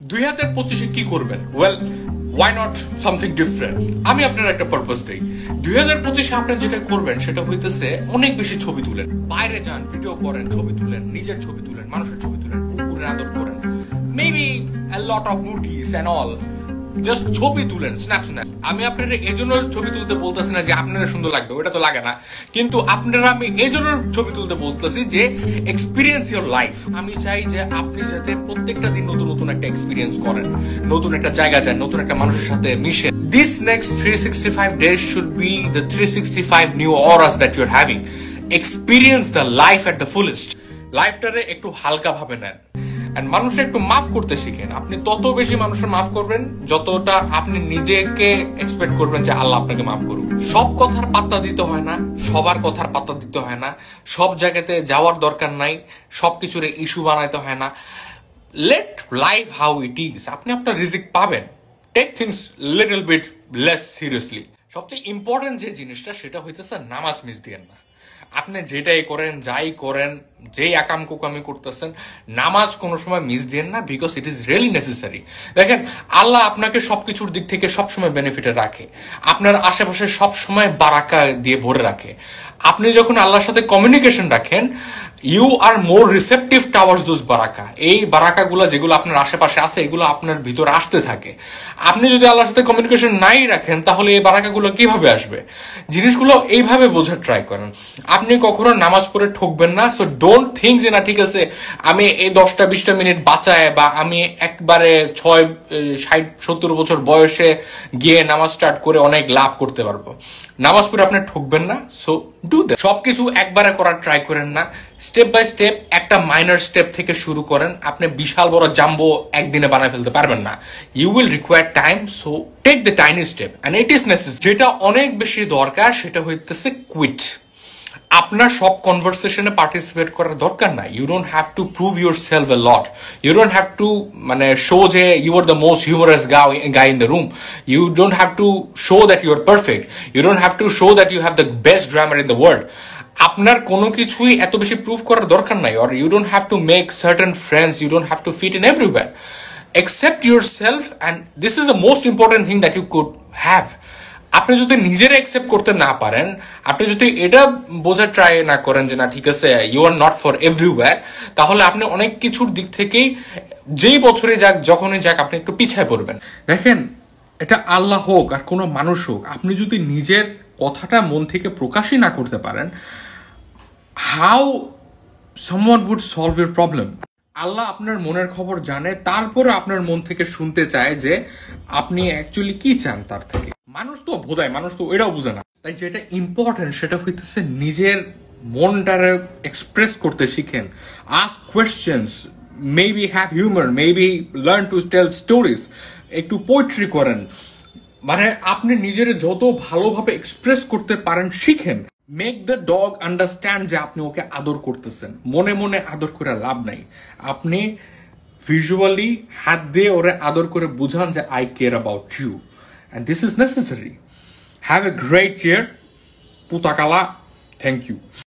2025 কি করবেন? Well, why not something different? আমি আপনার একটা পারপাস দেই। 2025 আপনি যেটা করবেন সেটা হইতেছে অনেক বেশি ছবি তুলেন, বাইরে যান, ভিডিও করেন, ছবি তুলেন, নিজের ছবি তুলেন, মানুষের ছবি তুলেন, কুকুরের আদর করেন, maybe a lot of movies and all, just ছবি তুলেন, স্ন্যাপ। আমি আপনারা এই জন্য ছবি তুলতে বলতেছি না যে আপনারা সুন্দর লাগবে, ওটা তো লাগে না, কিন্তু আপনারা আমি এই জন্য ছবি তুলতে বলতেছি যে এক্সপিরিয়েন্স ইউর লাইফ। আমি চাই যে আপনি যাতে প্রত্যেকটা দিন নতুন নতুন একটা এক্সপিরিয়েন্স করেন, নতুন একটা জায়গা যান, নতুন একটা মানুষের সাথে মিশেন। This next 365 days should be the 365 new auras that you're having. Experience the life at the fullest. লাইফটারে একটু হালকা ভাবে নেন। মানুষের একটু মাফ করতে শিখেন। আপনি তত বেশি মানুষের মাফ করবেন যতটা আপনি নিজেকে এক্সপেক্ট করবেন যে আল্লাহ আপনাকে মাফ করুক। সব কথার পাত্তা দিতে হয় না, সবার কথার পাত্তা দিতে হয় না, সব জায়গাতে যাওয়ার দরকার নাই, সবকিছুর ইস্যু বানাইতে হয় না। Let life how it is. আপনি আপনার রিজিক পাবেন। Take things little bit less seriously. সবচেয়ে ইম্পর্টেন্ট যে জিনিসটা সেটা হইতেছে নামাজ মিস দিয়েন না। আপনি যেটাই করেন, যাই করেন, যেই আকাম কুকামি করতেছেন, নামাজ কোনো সময় মিস দিয়েন না, because it is really necessary. দেখেন, আল্লাহ আপনাকে সবকিছুর দিক থেকে সবসময় বেনিফিটে রাখে, আপনার আশেপাশে সবসময় বারাকা দিয়ে ভরে রাখে। আপনি যখন আল্লাহর সাথে কমিউনিকেশন রাখেন, you are more receptive towards those বারাকা। এই বারাকাগুলো যেগুলো আপনার আশেপাশে আছে, এগুলো আপনার ভিতরে আসতে থাকে। আপনি যদি আল্লাহর সাথে কমিউনিকেশন নাই রাখেন, তাহলে এই বারাকাগুলো কিভাবে আসবে? জিনিসগুলো এইভাবে বোঝার ট্রাই করেন। আপনি কখনো নামাজ পড়ে ঠকবেন না। সো ডোন্ট থিঙ্ক যে না ঠিক আছে আমি এই 10-20 মিনিট বাঁচায় বা আমি একবারে 60-70 বছর বয়সে গিয়ে নামাজ স্টার্ট করে অনেক লাভ করতে পারবো। নামাজ পড়ে আপনি ঠকবেন না। So do that. সবকিছু একবারে করার ট্রাই করেন না, স্টেপ বাই স্টেপ একটা মাইনর স্টেপ থেকে শুরু করেন। আপনি বিশাল বড় জাম্বো একদিনে বানায় ফেলতে পারবেন না। You will require time. So take the tiny step and it is necessary. যেটা অনেক বেশি দরকার সেটা হইতেছে কুইট। আপনার সব কনভারসেশনে পার্টিসিপেট করার দরকার নাই। You don't have to prove yourself a lot. You don't have to show যে you are the most humorous guy in the room. You don't have to show that you are perfect. You don't have to show that you have the best grammar in the world. আপনার কোনো কিছুই এত বেশি prove করার দরকার নাই। Or you don't have to make certain friends, you don't have to fit in everywhere. Accept yourself, and this is the most important thing that you could have. আপনি যদি নিজের অ্যাকসেপ্ট করতে না পারেন, আপনি যদি এটা বোঝার ট্রাই না করেন যে না ঠিক আছে you are not for everywhere, তাহলে আপনি অনেক কিছুর দিক থেকেই যেই বছরে যাক, যখনই যাক, আপনি একটু পিছায় পড়বেন। দেখেন, এটা আল্লাহ হোক আর কোনো মানুষ হোক, আপনি যদি নিজের কথাটা মন থেকে প্রকাশই না করতে পারেন, how someone would solve your problem? আল্লাহ আপনার মনের খবর জানে, তারপরে আপনার মন থেকে শুনতে চায় যে আপনি অ্যাকচুয়ালি কি চান তার থেকে। মানুষ তো বোধায়, মানুষ তো এটাও বোঝে না। তাই যেটা ইম্পর্টেন্ট সেটা হইতেছে নিজের মনটারে এক্সপ্রেস করতে শিখেন। Ask questions, maybe have humour, maybe learn to tell stories, একটু পোয়েট্রি করেন। আপনি নিজের যত ভালোভাবে এক্সপ্রেস করতে পারেন শিখেন। মেক দ্য ডগ আন্ডারস্ট্যান্ড যে আপনি ওকে আদর করতেছেন। মনে মনে আদর করে লাভ নাই, আপনি ভিজুয়ালি হাত দিয়ে ওরে আদর করে বুঝান যে I care about you, and this is necessary. Have a great year. Putakala. Thank you.